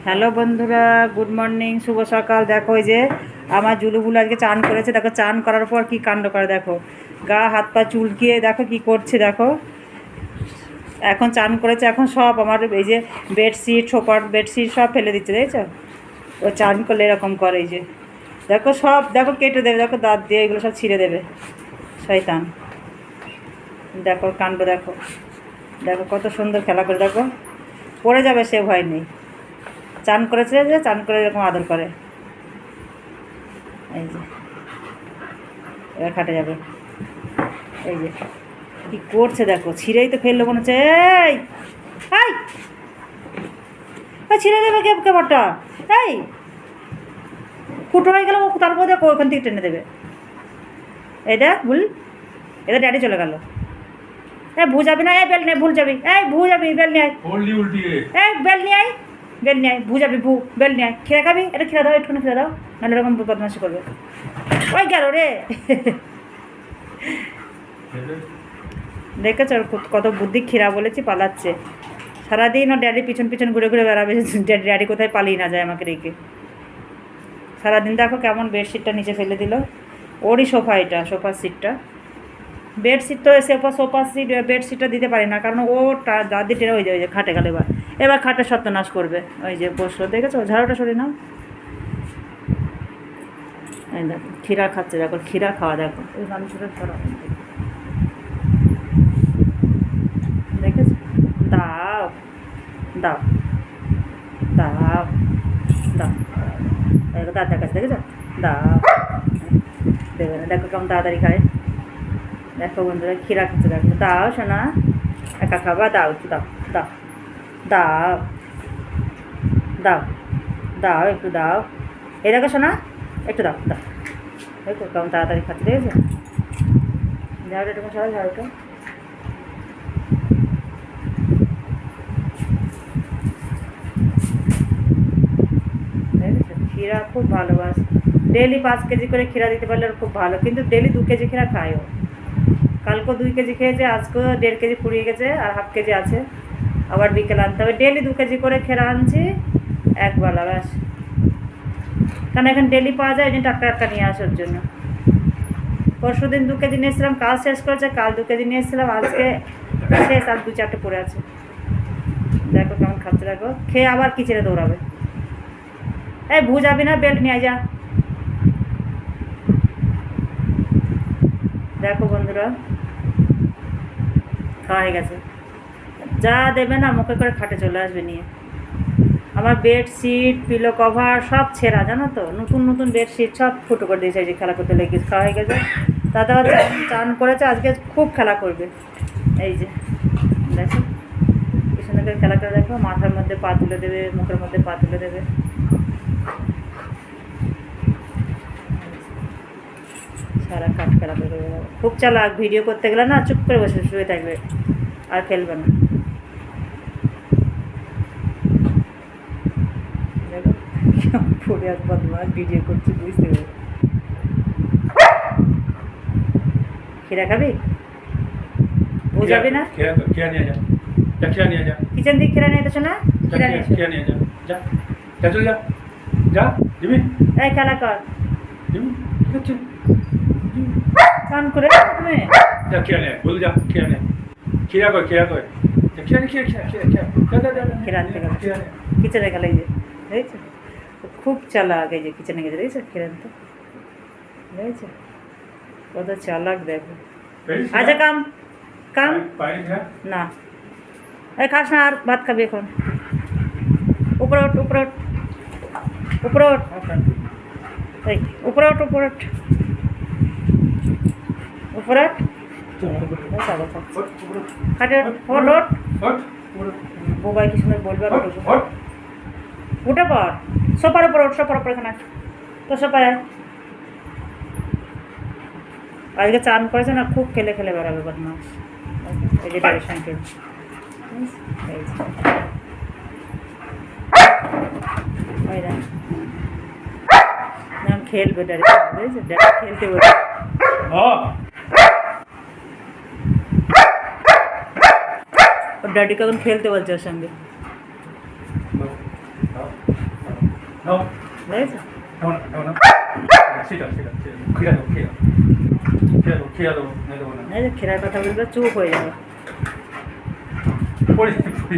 Hello বন্ধুরা, good morning, শুভ সকাল। দেখো এই যে আমার জুলুগুলো আজকে চান করেছে। দেখো চান করার পর কি কাণ্ড করে, দেখো গা হাত পা চুলকিয়ে দেখো কি করছে। দেখো এখন চান করেছে, এখন সব আমার এই যে বেডশিট, সোপার বেডশিট সব ফেলে দিচ্ছে, দেখছো? ও চান করলে এরকম করে। এই যে দেখো সব দেখো কেটে দেবে, দেখো দাঁত দিয়ে এগুলো সব ছিঁড়ে দেবে শয়তান। দেখো কাণ্ড, দেখো দেখো কত সুন্দর খেলা করে, দেখো পড়ে যাবে সে ভয় নেই। চান করেছে যে চান করে এরকম আদর করে। এই যে এবার খাটে যাবে। এই যে কি করছে দেখো, ছিঁড়েই তো ফেললো মনে হচ্ছে। এই ছিঁড়ে দেবে কেবারটা। এই ফুটো হয়ে গেল, তারপর দেখো ওখান থেকে টেনে দেবে। এটা ভুল, এটা ড্যাডি চলে গেল। এই ভু যাবি না, এই বেল নিয়ে ভুল যাবি, এই ভু যাবি, বেল নিয়ে আয়, এই বেল নিয়ে আয়, বেল নিয়ে আয়, ভু যাবি, ভু বেল নিয়ে আয়। খেয়ে খাবি, এটা খেয়ে দাও, একটুখানি খেয়ে দাও, নাহলে এরকম বদমাশি করবে। ওই গেল রে। দেখেছ কত বুদ্ধি, ক্ষীরা বলেছি পালাচ্ছে সারাদিন। ও ড্যাডি পিছন পিছন ঘুরে ঘুরে বেড়াবে, ড্যাডি কোথায় পালিয়ে না যায় আমাকে রেখে। সারাদিন দেখো কেমন বেডশিটটা নিচে ফেলে দিল। ওরই সোফা, এটা সোফার সিটটা। বেডশিট তো সোফা সিট বেডশিটটা দিতে পারি না, কারণ ও দাদি টেরা হয়ে যায়। ওই যে খাটে গেলে এবার খাটে সত্যনাশ করবে। ওই যে বসলো, দেখেছো ঝাড়ুটা সরে নাও। এই দেখো ক্ষীরা খাচ্ছে, দেখো ক্ষীরা খাওয়া, দেখো ওই মানুষটা সরা, দেখেছো? দাও দাও দাও দাও, দেখো দাদার কাছে, দেখেছো? দাও, দেবে না। দেখো কেমন তাড়াতাড়ি খায়। দেখো বন্ধুরা ক্ষীরা খাচ্ছে, দেখো। দাও শোনা, একা খাবা, দাও একটু, দাও দাও দাও দাও দাও একটু দাও। এই দেখো শোনা, একটু দাও দাও। দেখো কেমন তাড়াতাড়ি খাচ্ছে, দেখেছো? ঝাড়ুটা একটু সবাই, ঝাড়ুটা দেখেছো? ক্ষীরা খুব ভালোবাসে। ডেলি 5 কেজি করে ক্ষীরা দিতে পারলে ওর খুব ভালো, কিন্তু ডেলি 2 কেজি ক্ষীরা খায় ও। কালকেও 2 কেজি খেয়েছে, আজকেও 1.5 কেজি ফুরিয়ে গেছে, আর হাফ কেজি আছে। আবার বিকেল আনতে হবে। ডেলি 2 কেজি করে ক্ষীরা আনছি একবেলা, ব্যাস। কারণ এখন ডেলি পাওয়া যায়, ওই জন্য টাটকা টাটকা নিয়ে আসার জন্য। পরশু দিন 2 কেজি নিয়েছিলাম, কাল শেষ করেছে। কাল 2 কেজি নিয়েছিলাম, আজকে শেষ, আর 2-4টে পড়ে আছে। দেখো কেমন খাচ্ছে, দেখো খেয়ে আবার কিচেনে দৌড়াবে। এই ভু যাবি না, বেল্ট নিয়ে যা। দেখো বন্ধুরা খাওয়া হয়ে গেছে। যা দেবে না মুখে করে খাটে চলে আসবে নিয়ে। আমার বেডশিট, পিলো কভার সব ছেঁড়া, জানো তো? নতুন নতুন বেডশিট সব ফুটো করে দিয়েছে। এই যে খেলা করতে লেগেছে, খাওয়া হয়ে গেছে। তাতে আবার চান করেছে, আজকে খুব খেলা করবে। এই যে দেখো কি সুন্দর করে খেলা করে, দেখো মাথার মধ্যে পা তুলে দেবে, মুখের মধ্যে পা তুলে দেবে। সারা কাঠ খেলা করে খুব চালাক। ভিডিও করতে গেলে না চুপ করে বসে শুয়ে থাকবে, আর খেলবে না। দেখো পড়ে আস বদমাস, ভিডিও করছি বুঝতে পারবে। ক্ষীরা খাবি? বুঝাবি না? কিচেন থেকে ক্ষীরা নিয়ে এসো না, ক্ষীরা নিয়ে এই খেলা কর, চান করে তুমি ক্ষীরা আনতে গেল, কিচেনে গেলে। এই যে দেখেছো খুব চালাক। এই যে কিচেনে গেছে, দেখেছো ক্ষীরা আনতে, দেখেছো কত চালাক। দেখো আচ্ছা কাম কাম না, এই খাস না, আর ভাত খাবি এখন। উপরে ওঠ, উপরে ওঠ, উপরে ওঠ, এই উপরে ওঠ, উপরে ওঠ, উপরে ওঠ, খাটে ওঠ, ওঠ। বোবাই কি সুন্দর বলবে, আর উঠে পর, সোফার উপর ওঠ, সোফার উপর এখানে তো সোফায়। আজকে চান করেছে না, খুব খেলে খেলে বেড়াবে বদমাস। এই যে ড্যাডির সঙ্গে খেলবে ড্যাডি, ড্যাডি খেলতে বলবে। ওর ড্যাডিকে এখন খেলতে বলছে ওর সঙ্গে। No. দেখেছো? No. Sita. Kira daw. Kira daw. Na daw na. এই যে খেলার কথা বলবে চুপ হয়ে যাবে। পড়ে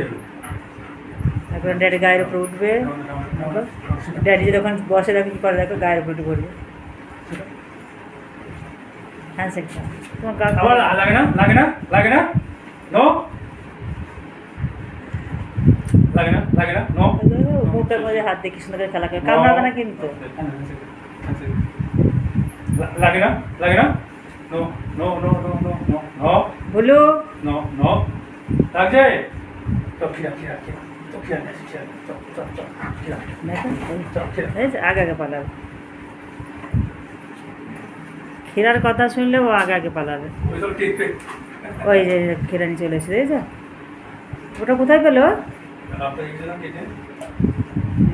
যাবে। এখন ড্যাডি গায়ের উপর উঠবে। ড্যাডি যখন বসে দেখো কী করে দেখো গায়ের উপর উঠে পড়বে। হ্যান্ডশেক দাও। তোমার গা আবার লাগে না? No. লাগে না? No. মুখের মধ্যে হাত দিয়ে কি সুন্দর করে খেলা করে কামড়াবে না কিন্তু। লাগে না? No. বলু No. লাগছে? চল খিরা। দেখো আগে পালাবে। ক্ষীরার কথা শুনলে ও আগে পালাবে। ওই যে ক্ষীরানি চলে এসে দেখেছো? ওটা কোথায় পেলো?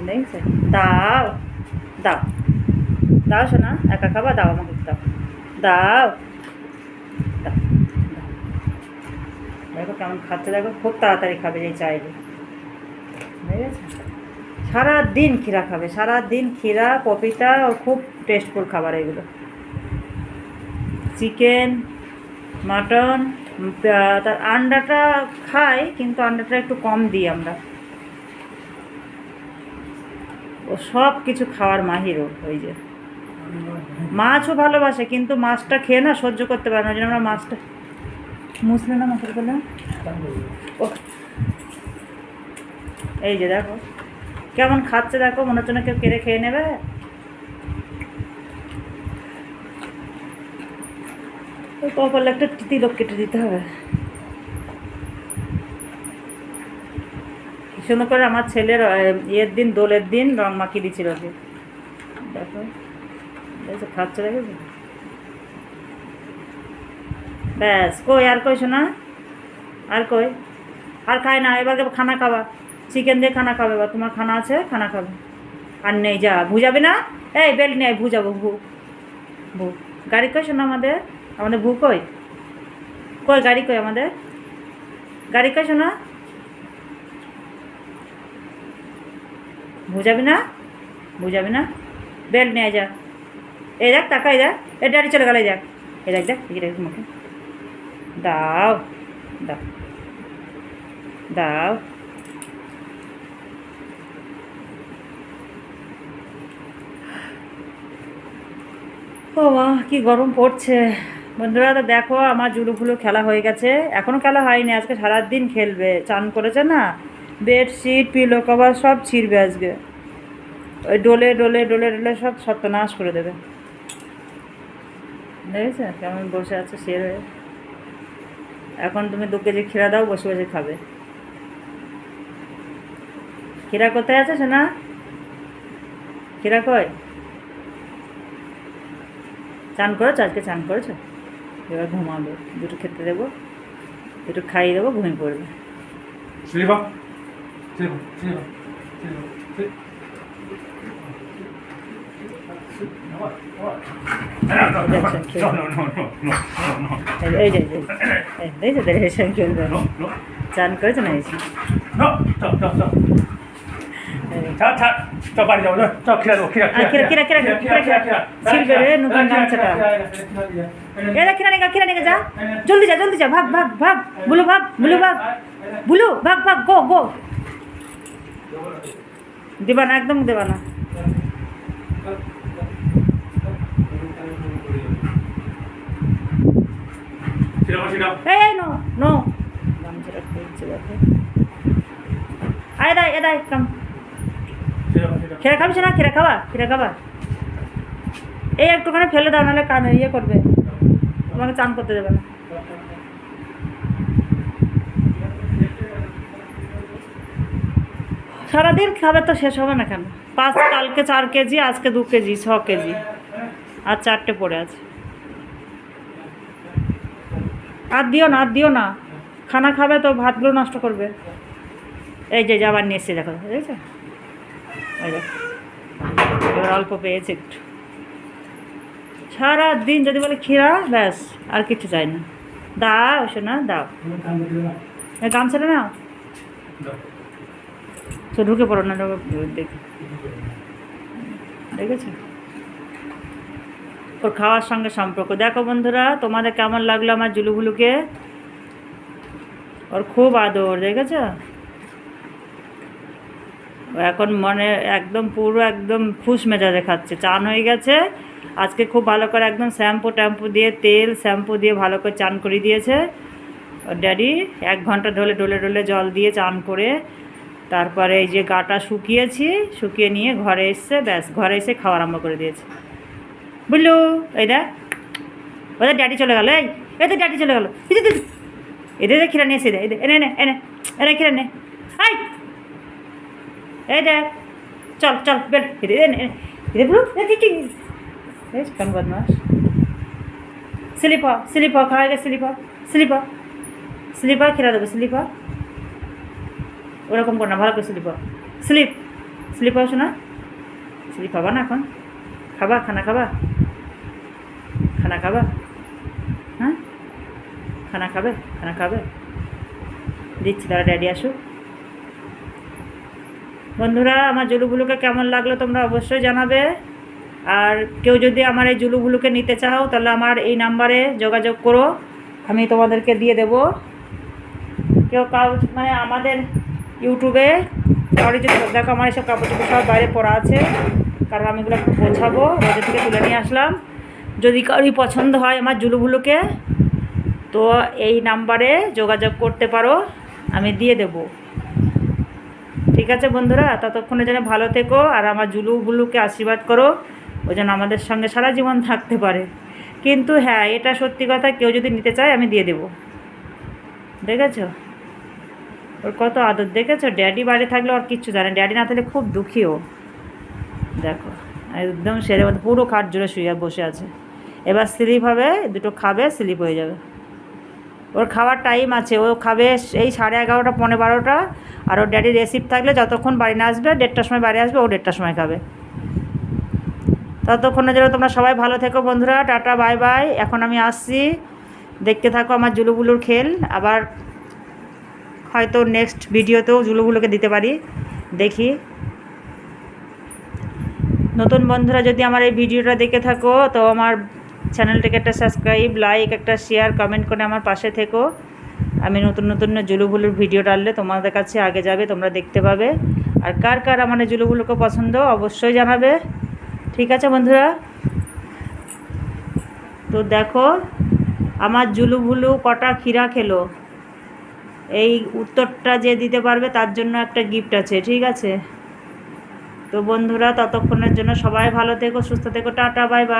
দেখছে দাও শোনা, একা খাবা, দাও আমাকে দাও। দেখো কেমন খাচ্ছে, দেখো খুব তাড়াতাড়ি খাবে যে চাইবে। ঠিক আছে, সারাদিন ক্ষীরা খাবে, সারাদিন ক্ষীরা পপিতা, ও খুব টেস্টফুল খাবার এগুলো। চিকেন, মাটন, তার আন্ডাটা খাই কিন্তু আন্ডাটা একটু কম দিই আমরা। ও সব কিছু খাওয়ার মাহিরও। ওই যে মাছও ভালোবাসে কিন্তু মাছটা খেয়ে না সহ্য করতে পারে না, ওই জন্য আমরা মাছটা মুসলে না মাছের বলে। এই যে দেখো কেমন খাচ্ছে, দেখো মনে হচ্ছে না কেউ কেড়ে খেয়ে নেবে। ওই কপালে একটা তিলক কেটে দিতে হবে। সুন্দর করে আমার ছেলের ইয়ের দিন, দোলের দিন রং মাখিয়ে দিচ্ছিল ওকে। দেখো দেখো খাচ্ছে, দেখেছো? ব্যাস, কই আর কই শোনা, আর কই, আর খায় না। এবার খানা খাওয়া, চিকেন দিয়ে খানা খাবে। এবার তোমার খানা আছে, খানা খাবে। আর নেই, যা ভুজাবি না। এই বেল্ট নেই, ভুজাবো। ভু গাড়ি কই শোনা, আমাদের ভু কই গাড়ি কই, আমাদের গাড়ি কই শোনা। ভুজাবি না, বেল্ট নিয়ে যা। এই দেখ, তাকাই দেখ, এ ড্যাডি চলে গেল, এই দেখ, দেখ মুখে দাও। ও মা, কি গরম পড়ছে বন্ধুরা। তো দেখো আমার জুলুগুলো খেলা হয়ে গেছে, এখনও খেলা হয়নি। আজকে সারাদিন খেলবে, চান করেছে না, বেডশিট পিলো কভার সব ছিঁড়বে আজকে। ওই ডোলে সব সর্বনাশ করে দেবে। দেখেছে কেমন বসে আছে শের হয়ে। এখন তুমি 2 কেজি ক্ষীরা দাও, বসে খাবে। ক্ষীরা কোথায় আছে শোনা, ক্ষীরা কই? চান করেছো আজকে? চান করেছো? এবার ঘুমাবে, দুটো খেতে দেবো, একটু খাইয়ে দেবো, ঘুমিয়ে পড়বে। চান করেছো না? জলদি যা, ভাগ বুলু, ভাগ গো। দেবা না, একদম দেবা না। এই নো গামছাটা খুলছে দেখো। আয় কাম। ক্ষীরা খাবি না? ক্ষীরা খাবা। এই একটুখানি ফেলে দাও, নাহলে কানে ইয়ে করবে, তোমাকে চান করতে দেবে না। সারাদিন খাবে তো শেষ হবে না কেন? কালকে 4 কেজি, আজকে 2 কেজি, 6 কেজি, আর 4টে পড়ে আছে। আর দিও না, খানা খাবে তো ভাতগুলো নষ্ট করবে। এই যে আবার নিয়ে এসছে, দেখো দেখেছো? ওই দেখো এবার অল্প পেয়েছে একটু। সারাদিন যদি বলে ক্ষীরা, ব্যাস আর কিছু চাই না। দাও শোনা, দাও। গামছাটা নাও, তো ঢুকে পড়ো না, দেখি দেখেছো ওর খাওয়ার সঙ্গে সম্পর্ক। দেখো বন্ধুরা, তোমাদের কেমন লাগলো আমার জুলুভুলুকে? ওর খুব আদর, দেখেছো? ও এখন মনে একদম পুরো একদম খুশ মেজাজে খাচ্ছে। চান হয়ে গেছে আজকে, খুব ভালো করে একদম শ্যাম্পু দিয়ে তেল শ্যাম্পু দিয়ে ভালো করে চান করে দিয়েছে ওর ড্যাডি। 1 ঘন্টা ডলে জল দিয়ে চান করে তারপরে এই যে গাটা শুকিয়ে নিয়ে ঘরে এসছে, ব্যাস ঘরে এসে খাওয়া আরম্ভ করে দিয়েছে। বুঝলু? এই দেখ ওদের ড্যাডি চলে গেল, এদের ড্যাডি চলে গেল, এদের খিরা নিয়ে এসে এনে এনে এনে এনে খিরা নে, এই দেখ চল চল বেল কেন বদমাস। স্লিপার খাওয়া গেছে, স্লিপার খিরা দেবো, ওরকম কর না, ভালো করে স্লিপার শোনা, স্লিপ খাবা না এখন? খানা খাবা হ্যাঁ, খানা খাবে দিচ্ছি, তারা ড্যাডি আসুক। বন্ধুরা, আমার জুলুভুলুকে কেমন লাগলো তোমরা অবশ্যই জানাবে। আর কেউ যদি আমার এই জুলুভুলুকে নিতে চাও তাহলে আমার এই নাম্বারে যোগাযোগ করো, আমি তোমাদেরকে দিয়ে দেবো। কেউ মানে আমাদের ইউটিউবে কারো যদি দেখো, আমার এসব কাপড় চোপড় সব বাইরে পড়া আছে, কারণ আমি এগুলো একটু গোছাবো, রোদে থেকে তুলে নিয়ে আসলাম। যদি কারোই পছন্দ হয় আমার জুলুভুলুকে, তো এই নাম্বারে যোগাযোগ করতে পারো, আমি দিয়ে দেব। ঠিক আছে বন্ধুরা, ততক্ষণে যেন ভালো থেকো আর আমার জুলুভুলুকে আশীর্বাদ করো, ও যেন আমাদের সঙ্গে সারা জীবন থাকতে পারে। কিন্তু হ্যাঁ, এটা সত্যি কথা, কেউ যদি নিতে চায় আমি দিয়ে দেব। দেখেছো ওর কত আদর, দেখেছো? ড্যাডি বাড়ি থাকলে ওর কিচ্ছু জানে, ড্যাডি না থাকলে খুব দুঃখী ও। দেখো একদম সেরে মধ্যে পুরো খাট জুড়ে শুয়ে বসে আছে। এবার স্লিপ হবে, দুটো খাবে, স্লিপ হয়ে যাবে। ওর খাওয়ার টাইম আছে, ও খাবে এই 11:30 পৌনে 12টা, আর ওর ড্যাডি রেসিভ থাকলে যতক্ষণ বাড়ি না আসবে, 1:30টার সময় বাড়ি আসবে, ও 1:30টার সময় খাবে। ততক্ষণের জন্য তোমরা সবাই ভালো থেকো বন্ধুরা, টাটা বাই বাই। এখন আমি আসছি, দেখতে থাকো আমার জুলুভুলুর খেল। আবার হয়তো নেক্সট ভিডিওতেও জুলুভুলুকে দিতে পারি, দেখি। নতুন বন্ধুরা যদি আমার এই ভিডিওটা দেখে থাকো তো আমার চ্যানেলটাকে একটা সাবস্ক্রাইব, লাইক, একটা শেয়ার, কমেন্ট করে আমার পাশে থেকো। আমি নতুন জুলুভুলুর ভিডিও ডাললে তোমাদের কাছে আগে যাবে, তোমরা দেখতে পাবে। আর কার আমার এই জুলুভুলুকে পছন্দ অবশ্যই জানাবে। ঠিক আছে বন্ধুরা? তো দেখো আমার জুলুভুলু কটা খিরা খেলো, এই উত্তরটা যে দিতে পারবে তার জন্য একটা গিফট আছে, ঠিক আছে? তো বন্ধুরা, ততক্ষণের জন্য সবাই ভালো থেকো, সুস্থ থেকো, টাটা বাই বাই।